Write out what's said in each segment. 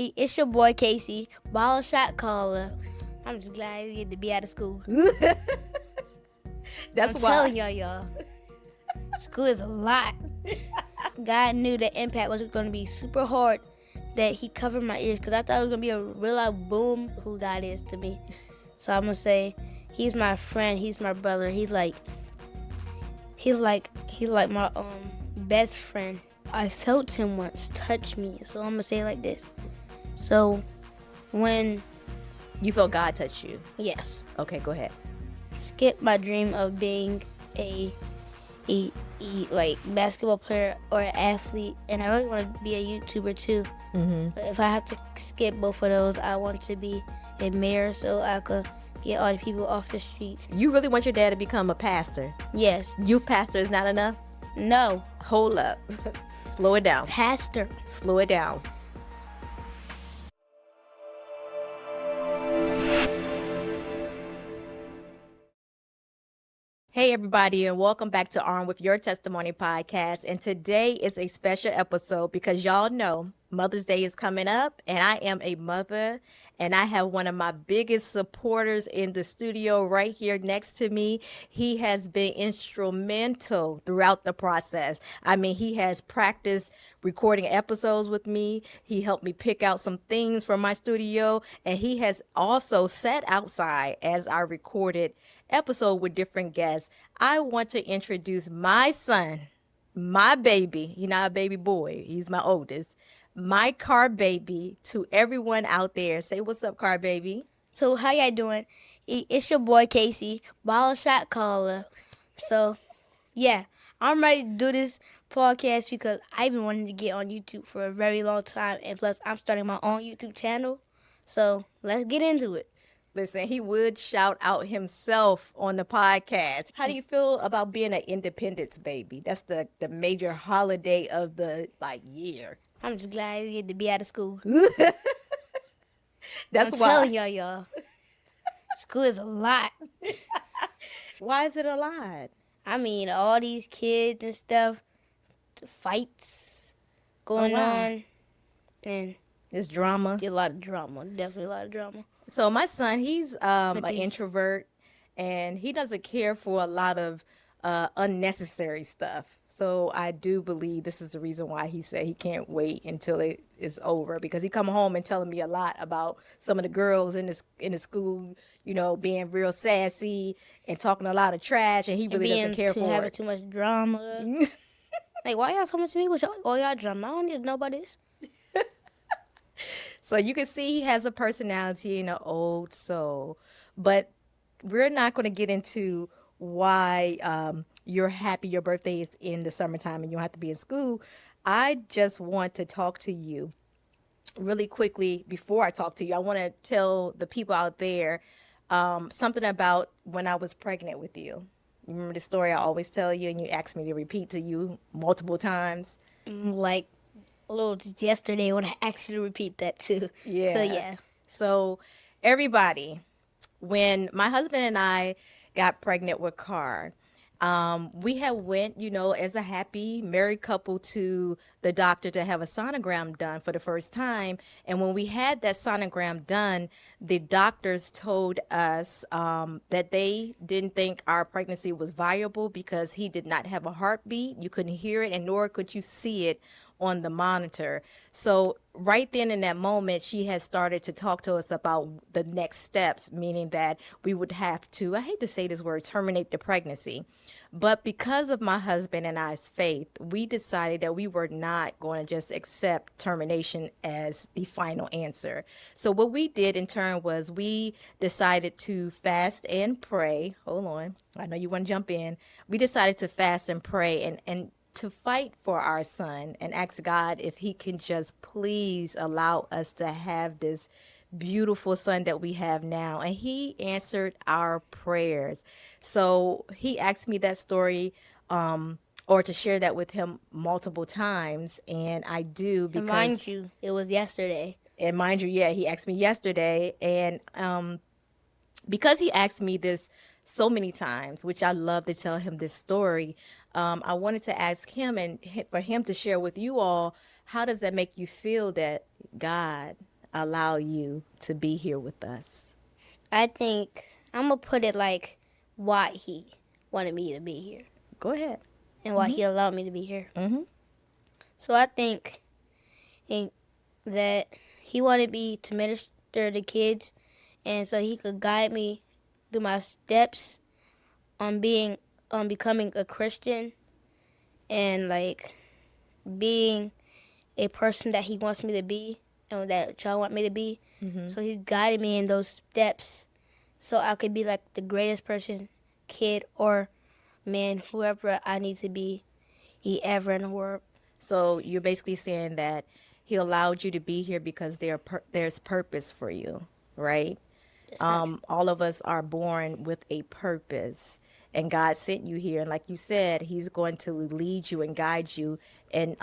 It's your boy Casey, ball shot caller. I'm just glad I get to be out of school. That's I'm why. telling y'all, school is a lot. God knew the impact was going to be super hard, that he covered my ears, because I thought it was going to be a real loud boom who God is to me. So I'm going to say, he's my friend, he's my brother, he's like my best friend. I felt him once touch me, so I'm going to say it like this. So when... You felt God touch you? Yes. Okay, go ahead. Skip my dream of being a like basketball player or an athlete, and I really want to be a YouTuber too. But if I have to skip both of those, I want to be a mayor so I could get all the people off the streets. You really want your dad to become a pastor? Yes. Youth pastor is not enough? No. Hold up. Slow it down. Pastor. Slow it down. Hey everybody, and welcome back to Armed with Your Testimony podcast. And today is a special episode because y'all know Mother's Day is coming up, and I am a mother, and I have one of my biggest supporters in the studio right here next to me. He has been instrumental throughout the process. I mean, he has practiced recording episodes with me. He helped me pick out some things from my studio, and he has also sat outside as I recorded episode with different guests. I want to introduce my son, my baby. He's not a baby boy. He's my oldest. My car baby, to everyone out there. Say what's up, car baby. So how y'all doing? It's your boy Casey, ball shot caller. So yeah, I'm ready to do this podcast because I've been wanting to get on YouTube for a very long time, and plus I'm starting my own YouTube channel. So let's get into it. Listen, he would shout out himself on the podcast. How do you feel about being an Independence baby? That's the major holiday of the year. I'm just glad I get to be out of school. That's I'm why. telling y'all, school is a lot. Why is it a lot? I mean, all these kids and stuff, the fights going on, and it's drama. A lot of drama, definitely a lot of drama. So my son, he's an introvert, and he doesn't care for a lot of unnecessary stuff. So I do believe this is the reason why he said he can't wait until it is over, because he come home and telling me a lot about some of the girls in the school, you know, being real sassy and talking a lot of trash, and he really doesn't care for having it. too much drama. Like, why y'all coming to me with all y'all drama? I don't need to know about this. So you can see he has a personality and an old soul, but we're not going to get into why you're happy your birthday is in the summertime and you don't have to be in school. I just want to talk to you really quickly. Before I talk to you, I want to tell the people out there something about when I was pregnant with you. You remember the story I always tell you, and you asked me to repeat to you multiple times? Like a little yesterday when I asked you to repeat that too. Yeah. So yeah. So everybody, when my husband and I got pregnant with Car, we had went, you know, as a happy married couple to the doctor to have a sonogram done for the first time. And when we had that sonogram done, the doctors told us that they didn't think our pregnancy was viable because he did not have a heartbeat. You couldn't hear it, and nor could you see it on the monitor. So right then in that moment, she had started to talk to us about the next steps, meaning that we would have to, I hate to say this word, terminate the pregnancy. But because of my husband and I's faith, we decided that we were not going to just accept termination as the final answer. So what we did in turn was we decided to fast and pray. Hold on. I know you want to jump in. We decided to fast and pray and to fight for our son and ask God if he can just please allow us to have this beautiful son that we have now. And he answered our prayers. So he asked me that story or to share that with him multiple times. And I do, because... And mind you, it was yesterday. And mind you, yeah, he asked me yesterday. And because he asked me this so many times, which I love to tell him this story, I wanted to ask him and for him to share with you all, how does that make you feel that God allow you to be here with us? I think I'm gonna put it like why he wanted me to be here Go ahead. and why he allowed me to be here. Mm-hmm. So I think that he wanted me to minister to kids, and so he could guide me through my steps on being on becoming a Christian and like being a person that he wants me to be and that y'all want me to be. Mm-hmm. So he's guiding me in those steps so I could be like the greatest person, kid or man, whoever I need to be, he ever in the world. So you're basically saying that he allowed you to be here because there's purpose for you, right? That's right. All of us are born with a purpose, and God sent you here. And like you said, He's going to lead you and guide you and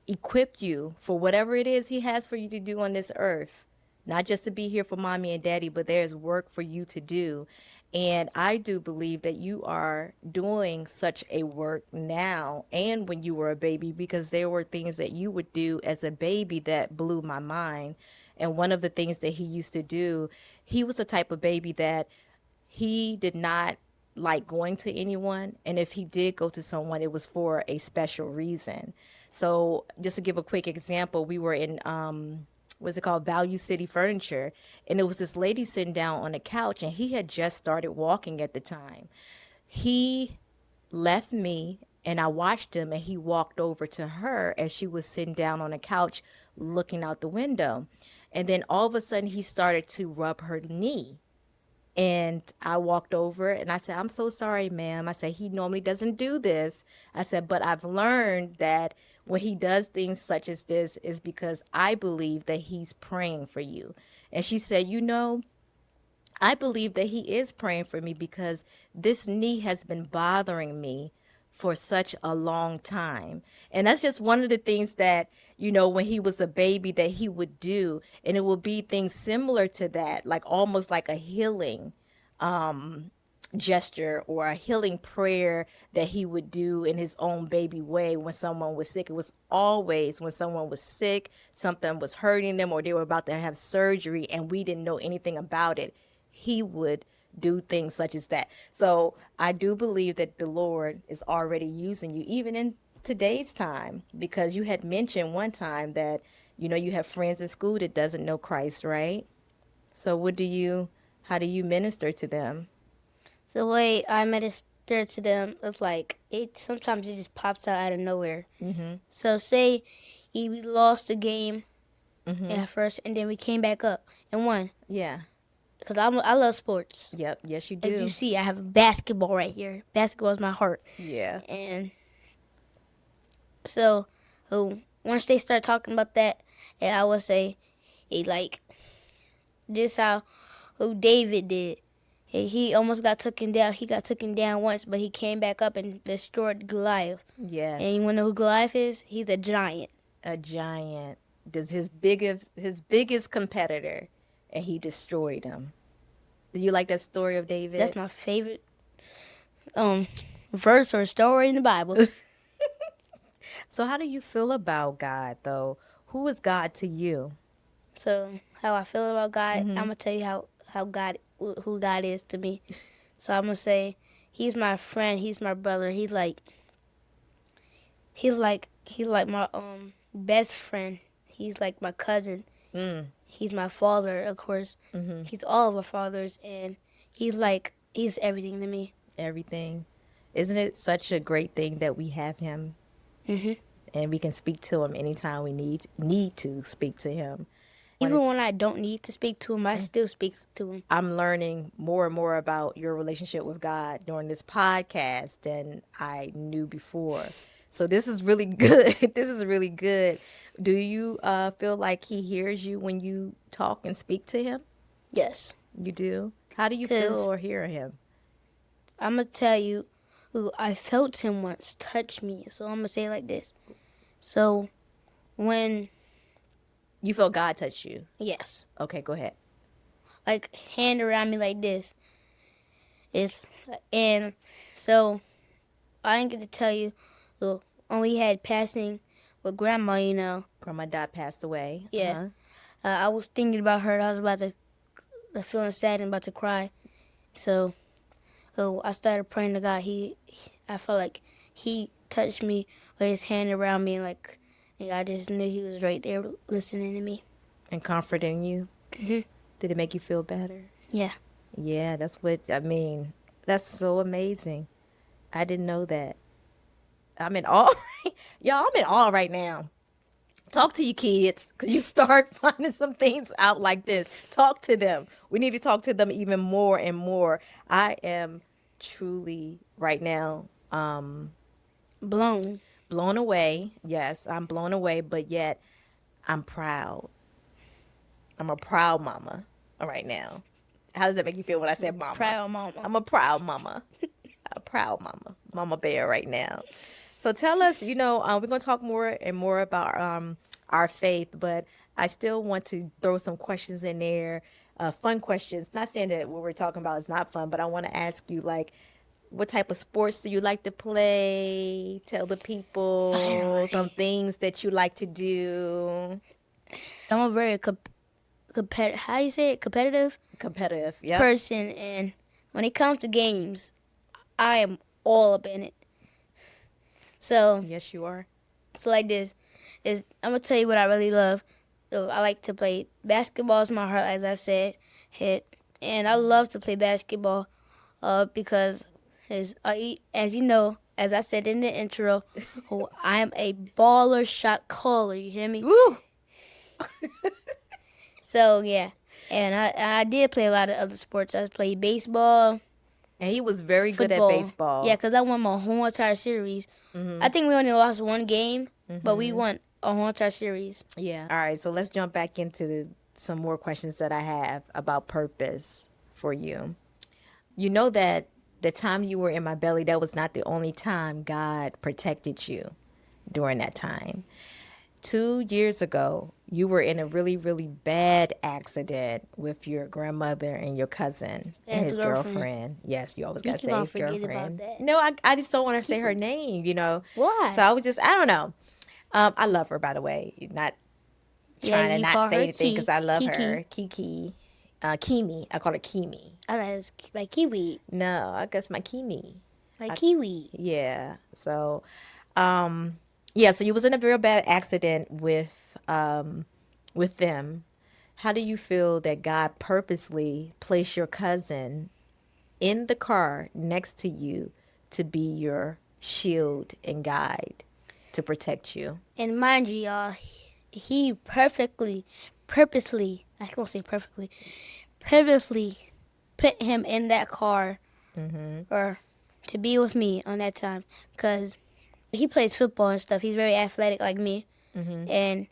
equip you for whatever it is He has for you to do on this earth. Not just to be here for mommy and daddy, but there's work for you to do. And I do believe that you are doing such a work now and when you were a baby, because there were things that you would do as a baby that blew my mind. And one of the things that he used to do, he was the type of baby that he did not like going to anyone. And if he did go to someone, it was for a special reason. So just to give a quick example, we were in what's it called, Value City Furniture, and it was this lady sitting down on a couch, and he had just started walking at the time. He left me, and I watched him, and he walked over to her as she was sitting down on a couch looking out the window. And then all of a sudden he started to rub her knee. And I walked over and I said, "I'm so sorry, ma'am." I said, "He normally doesn't do this." I said, "But I've learned that when he does things such as this is because I believe that he's praying for you." And she said, "I believe that he is praying for me because this knee has been bothering me for such a long time." And that's just one of the things that, when he was a baby that he would do. And it will be things similar to that, like almost like a healing gesture or a healing prayer that he would do in his own baby way when someone was sick. It was always when someone was sick, something was hurting them, or they were about to have surgery and we didn't know anything about it. He would do things such as that. So I do believe that the Lord is already using you, even in today's time, because you had mentioned one time that, you have friends in school that doesn't know Christ, right? So how do you minister to them? The way I minister to them is like it sometimes it just pops out of nowhere. Mm-hmm. So say we lost the game Mm-hmm. at first and then we came back up and won. Yeah. Because I love sports. Yep. Yes, you As you do. see, I have basketball right here. Basketball is my heart. Yeah. And so, once they start talking about that, and I would say, hey, like, this how who David did. He almost got taken down. He got taken down once, but he came back up and destroyed Goliath. And you Yes. want to know who Goliath is? He's a giant. A giant. This his biggest competitor, and he destroyed him. Do you like that story of That's David? my favorite verse or story in the Bible. So how do you feel about God though? Who is God to you? So how I feel about God, I'm Mm-hmm. gonna tell you how God who God is to me. So I'm gonna say he's my friend. He's my brother. He's like my best friend. He's like my cousin. Mm. He's my father, of course. Mm-hmm. He's all of our fathers, and he's everything to me. Everything. Isn't it such a great thing that we have him hmm and we can speak to him anytime we need to speak to him? Even when I don't need to speak to him, I still speak to him. I'm learning more and more about your relationship with God during this podcast than I knew before. So this is really good. This is really good. Do you feel like he hears you when you talk and speak to him? Yes, You do? How do you feel because or hear him? I'm gonna tell you, I felt him once touch me. So I'm gonna say it like this. So when You feel God touch you. yes, Okay, go ahead. like hand around me like this, it's and so I didn't get to tell you. When we had passing with grandma, Grandma Dot passed away. yeah. Uh-huh. I was thinking about her. I was about to feeling sad and about to cry. So, I started praying to God. I felt like He touched me with His hand around me, and I just knew He was right there listening to me. And comforting you? Hmm. Did it make you feel better? Yeah. Yeah, that's what I mean. That's so amazing. I didn't know that. I'm in awe. Y'all, I'm in awe right now. Talk to your kids because you start finding some things out like this. Talk to them. We need to talk to them even more and more. I am truly right now Blown. blown away. Yes, I'm blown away, but yet I'm proud. I'm a proud mama right now. How does that make you feel when I said mama? Proud mama. I'm a proud mama. A proud mama. Mama bear right now. So tell us, we're going to talk more and more about our faith, but I still want to throw some questions in there, fun questions. Not saying that what we're talking about is not fun, but I want to ask you, like, what type of sports do you like to play? Tell the people some Finally. things that you like to do. I'm a very how you say it? Competitive Competitive. Yep. person, and when it comes to games, I am all up in it. So, Yes, you are. like this is I'm gonna tell you what I really love. So I like to play basketball. Is my heart, as I said, hit, and I love to play basketball. Because as you know, as I said in the intro, I am a baller shot caller. You hear me? Woo! So yeah, and I did play a lot of other sports. I played baseball, And he was very good at football. Yeah, baseball. because I won my whole entire series. I think we only lost one game, but we won a whole entire series. Yeah. All right, so let's jump back into some more questions that I have about purpose for you. You know that the time you were in my belly, that was not the only time God protected you during that time. 2 years ago, you were in a really, really bad accident with your grandmother and your cousin and And his the girlfriend. girlfriend. Yes, you always You got to keep say on his forgetting about girlfriend. that. No, I just don't want to say her name. So Why? I would just, I don't know. I love her, by the way. Not Yeah, trying to you not call say her anything because I love Kiki. her. Kiki. Kimi. I call her Kimi. I thought it was like kiwi, No, I guess my Kimi. like I, kiwi. yeah. So, yeah. So you was in a real bad accident with them. How do you feel that God purposely placed your cousin in the car next to you to be your shield and guide to protect you? And mind you, y'all, he purposely, I can't say perfectly, purposely put him in that car or to be with me on that time because he plays football and stuff. He's very athletic like me, and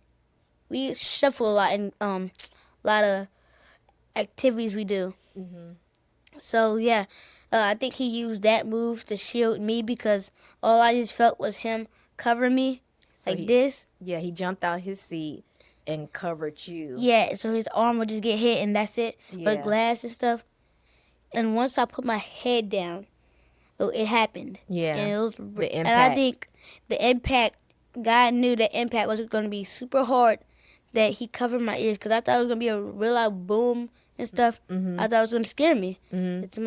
we shuffle a lot and a lot of activities we do. So yeah, I think he used that move to shield me because all I just felt was him cover me So like this. he jumped out his seat and covered you. Yeah, so his arm would just get hit and that's it. But Yeah. glass and stuff. And once I put my head down, it happened. Yeah. And it was, The and I impact. think the impact, God knew the impact was going to be super hard. That he covered my ears because I thought it was going to be a real loud boom and stuff. I thought it was going to scare me. It's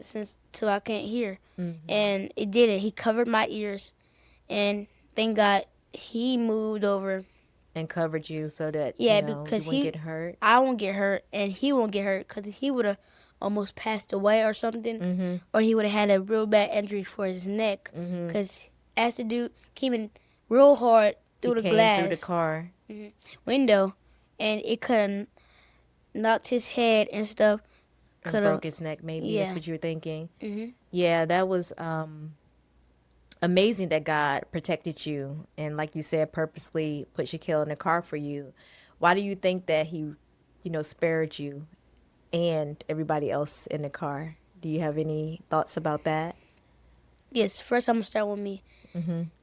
since till I can't hear, and it didn't. He covered my ears, and thank God he moved over. And covered you so that, Yeah, you because wouldn't get hurt. I won't get hurt, and he won't get hurt because he would have almost passed away or something, or he would have had a real bad injury for his neck because as the dude came in real hard through He the came through the glass car window, and it could have knocked his head and stuff. and Could have, broke his neck, maybe. That's yeah. what you were thinking. Hmm. Yeah, that was amazing that God protected you and, like you said, purposely put Shaquille in the car for you. Why do you think that he, spared you and everybody else in the car? Do you have any thoughts about that? Yes, first I'm gonna start with me.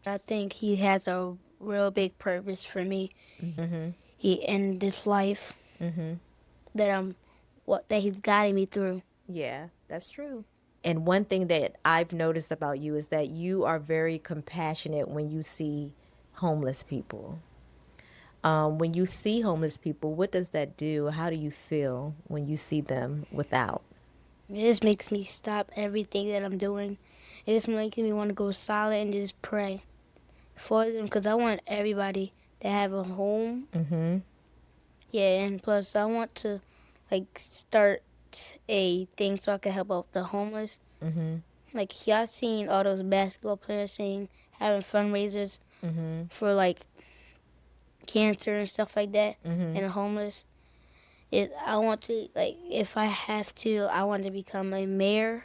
I think he has a real big purpose for me. He in this life that that he's guiding me through. Yeah, that's true. And one thing that I've noticed about you is that you are very compassionate when you see homeless people. When you see homeless people, what does that do? How do you feel when you see them without? It just makes me stop everything that I'm doing. It just makes me want to go silent and just pray for them because I want everybody to have a home. Mm-hmm. Yeah, and plus I want to like start a thing so I can help out the homeless. Mm-hmm. Like y'all seen all those basketball players saying having fundraisers Mm-hmm. for like cancer and stuff like that Mm-hmm. and the homeless. I want to like if I have to, I want to become a mayor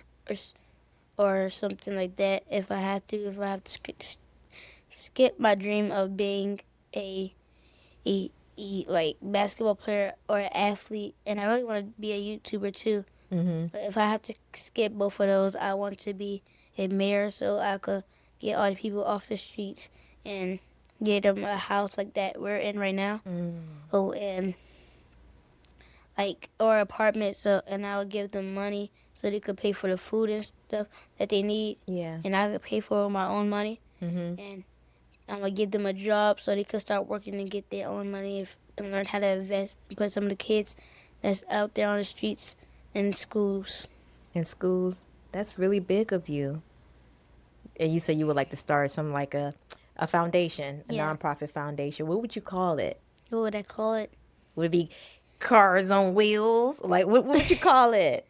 or something like that. If I have to skip my dream of being a a, like basketball player or an athlete, and I really want to be a YouTuber too. Mm-hmm. But if I have to skip both of those, I want to be a mayor so I could get all the people off the streets and get them a house like that we're in right now. Oh, and like or apartment. So and I would give them money so they could pay for the food and stuff that they need, Yeah. and I could pay for my own money. Mm-hmm. And I'm gonna give them a job so they could start working and get their own money and learn how to invest. Put some of the kids that's out there on the streets in schools. In schools, that's really big of you. And you said you would like to start some like a foundation, a Yeah. nonprofit foundation. What would you call it? What would I call it? Would it be Cars on Wheels? Like what would you call it?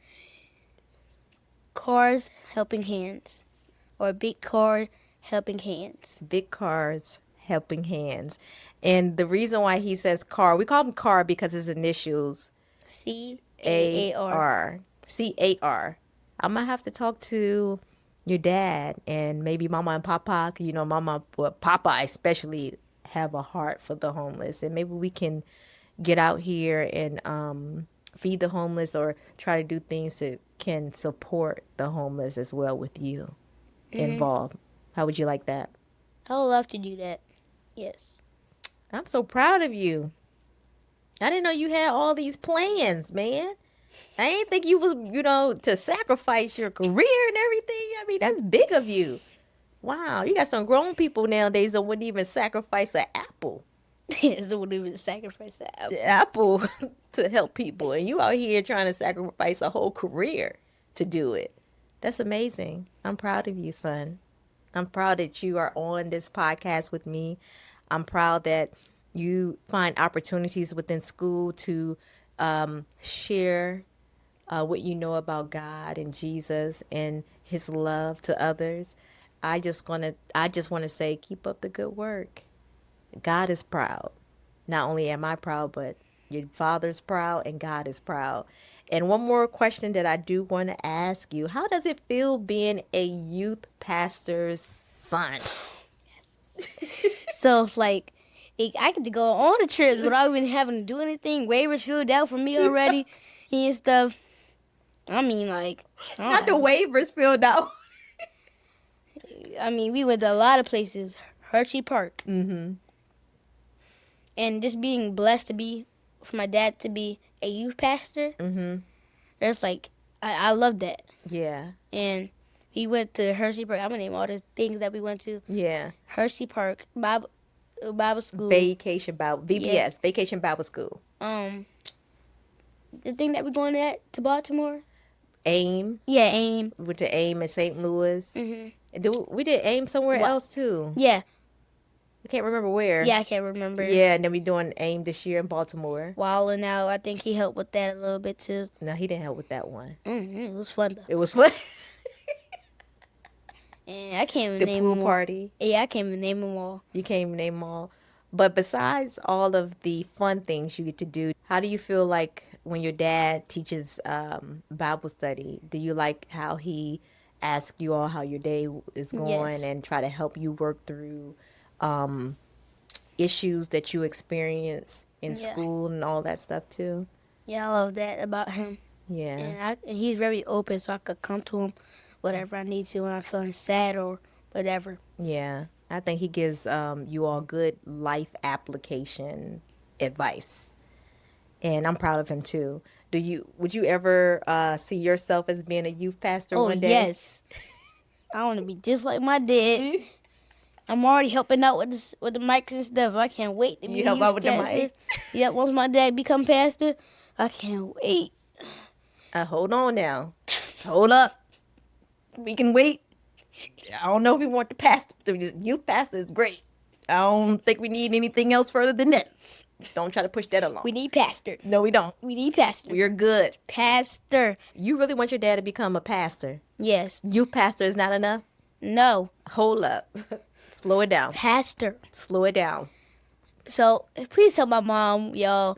Cars helping hands, or big car helping hands. Big Cars Helping Hands. And the reason why he says car, we call him car because his initials CAAR. CAR. I'm gonna have to talk to your dad and maybe mama and papa. 'Cause you know, papa especially have a heart for the homeless, and maybe we can get out here and feed the homeless or try to do things that can support the homeless as well with you involved. How would you like that? I would love to do that. Yes. I'm so proud of you. I didn't know you had all these plans, man. I didn't think you was, to sacrifice your career and everything. I mean, that's big of you. Wow, you got some grown people nowadays that wouldn't even sacrifice an apple. So would even sacrifice that. The apple to help people, and you out here trying to sacrifice a whole career to do it. That's amazing. I'm proud of you, son. I'm proud that you are on this podcast with me. I'm proud that you find opportunities within school to share what you know about God and Jesus and His love to others. I just want to say, keep up the good work. God is proud. Not only am I proud, but your father's proud and God is proud. And one more question that I do want to ask you: how does it feel being a youth pastor's son? So it's like I get to go on the trips without even having to do anything. Waivers filled out for me already and stuff. I mean, like, Not the waivers filled out. I mean, we went to a lot of places. Hershey Park. Mm-hmm. And just being blessed to be, for my dad to be a youth pastor. Mm-hmm. It's like, I love that. Yeah. And he went to Hershey Park. I'm going to name all the things that we went to. Yeah. Hershey Park, Bible School. Vacation Bible, VBS, yeah. Vacation Bible School. The thing that we're going to Baltimore. AIM. Yeah, AIM. We went to AIM in St. Louis. Mm-hmm. We did AIM somewhere else too. Yeah. I can't remember where. Yeah, I can't remember. Yeah, and then we doing AIM this year in Baltimore. Wilding Out, I think he helped with that a little bit too. No, he didn't help with that one. It was fun though. It was fun. And I can't even the name pool them all. party. Yeah, I can't even name them all. You can't even name them all. But besides all of the fun things you get to do, how do you feel like when your dad teaches Bible study? Do you like how he asks you all how your day is going and try to help you work through issues that you experience in school and all that stuff too? Yeah, I love that about him. Yeah. And he's very open, so I could come to him whatever I need to when I'm feeling sad or whatever. Yeah. I think he gives you all good life application advice. And I'm proud of him too. Would you ever see yourself as being a youth pastor one day? Oh, yes. I want to be just like my dad. I'm already helping out with the mics and stuff. I can't wait to be You help youth out with the pastor. mic? Yep, once my dad become pastor, I can't wait. Hold on now. Hold up. We can wait. I don't know if we want the pastor. The youth pastor is great. I don't think we need anything else further than that. Don't try to push that along. We need pastor. No, we don't. We need pastor. We're good. Pastor. You really want your dad to become a pastor? Yes. Youth pastor is not enough? No. Hold up. Slow it down. Pastor. Slow it down. So please help my mom, y'all,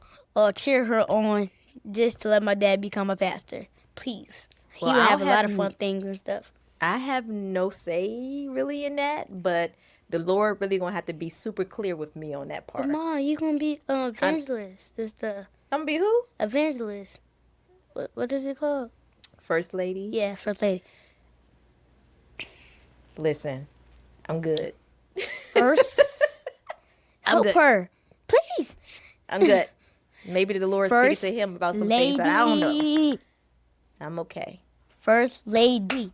cheer her on just to let my dad become a pastor. Please. Well, He would have a lot of fun things and stuff. I have no say really in that, but the Lord really gonna have to be super clear with me on that part. But Mom, you gonna be evangelist. Is the I'm gonna be who? Evangelist. What is it called? First lady. Yeah, first lady. Listen, I'm good. First, I'm help good. her, please. I'm good. Maybe the Lord speaks to him about some things that I don't know. I'm okay. First lady.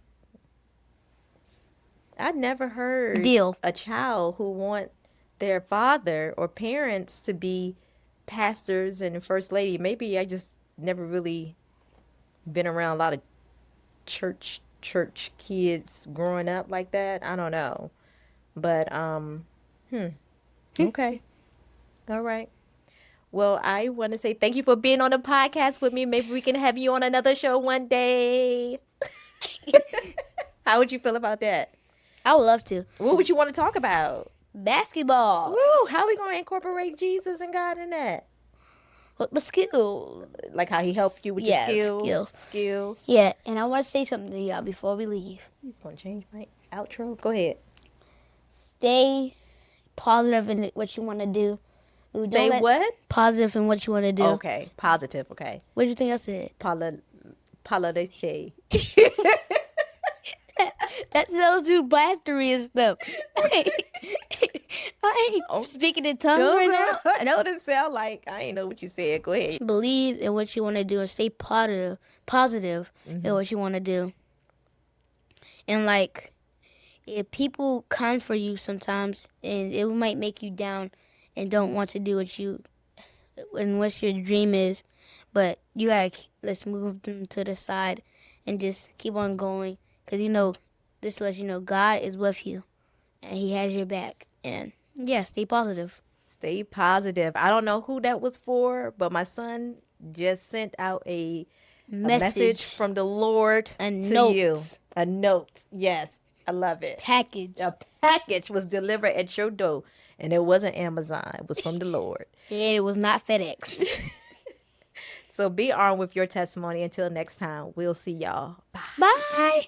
I never heard Deal. a child who want their father or parents to be pastors and first lady. Maybe I just never really been around a lot of church kids growing up like that. I don't know. But okay. All right. Well, I want to say thank you for being on the podcast with me. Maybe we can have you on another show one day. How would you feel about that? I would love to. What would you want to talk about? Basketball. Woo, how are we going to incorporate Jesus and God in that? What skills? Like how he helped you with the skills. Yeah, and I want to say something to y'all before we leave. He's going to change my outro. Go ahead. Stay positive in what you want to do. Stay what? Positive in what you want to do. Okay, positive. Okay. What do you think I said? Policy. That sounds too blastery and stuff. I ain't speaking in tongues right now. I know it doesn't sound like I ain't know what you said. Go ahead. Believe in what you want to do and stay positive in what you want to do. And like, if people come for you sometimes, and it might make you down, and don't want to do what your dream is, but you gotta let's move them to the side and just keep on going, because this lets you know God is with you and He has your back. And yeah, stay positive. Stay positive. I don't know who that was for, but my son just sent out a message from the Lord to you. A note. Yes, I love it. Package. A package was delivered at your door, and it wasn't Amazon. It was from the Lord. Yeah, it was not FedEx. So be armed with your testimony. Until next time, we'll see y'all. Bye. Bye.